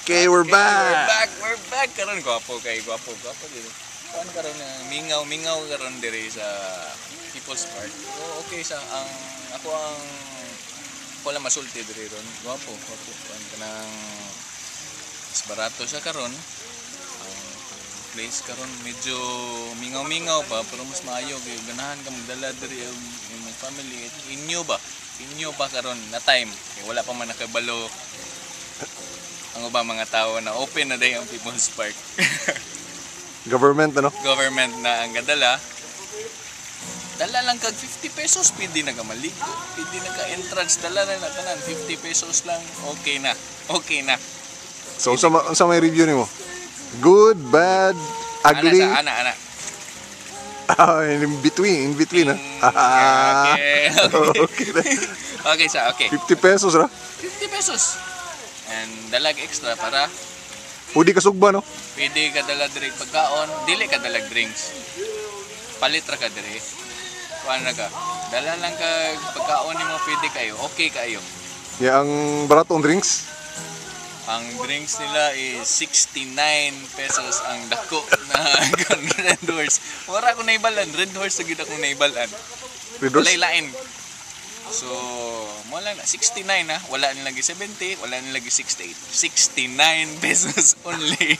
Okay, we're back. We're back karon gwapo din. Kuan karon mingaw karon diri sa People's Park. So okay sa ako wala masulti diri ron. Gwapo. Kuan kanang mas barato siya karon. Ang place karon medyo mingaw pa pero mas maayo kay ganahan ka magdala diri yung family. Inyo ba karon na time kay wala pa man nakabalo ang ubang mga tao na open na day ang People's Park. Government, ano? Government na ang gadala. Dala lang kag 50 pesos, pwede na ka maligo, pwede na ka entrance, dala na tanan 50 pesos lang, okay na. So, sa may review nimo? Good, bad, ugly? Ana. In between, Okay. Okay. 50 pesos, ra? 50 pesos. And dalag extra para Pwede ka sugba, no? pwede ka dala diri pagkaon, dili ka dalag drinks. Palit ra ka diri. Kuan na ka. Dala lang ka pagkaon nimo pwede kayo. Okay kayo. Ang baratong drinks? Ang drinks nila is 69 pesos ang dako na Red Horse. Wala ko naibalan, Red Horse sa gid akong naibalan. Red Horse? Lain. So, mo lang na 69 na, wala nilagi 70, wala nilagi 68. 69 pesos only.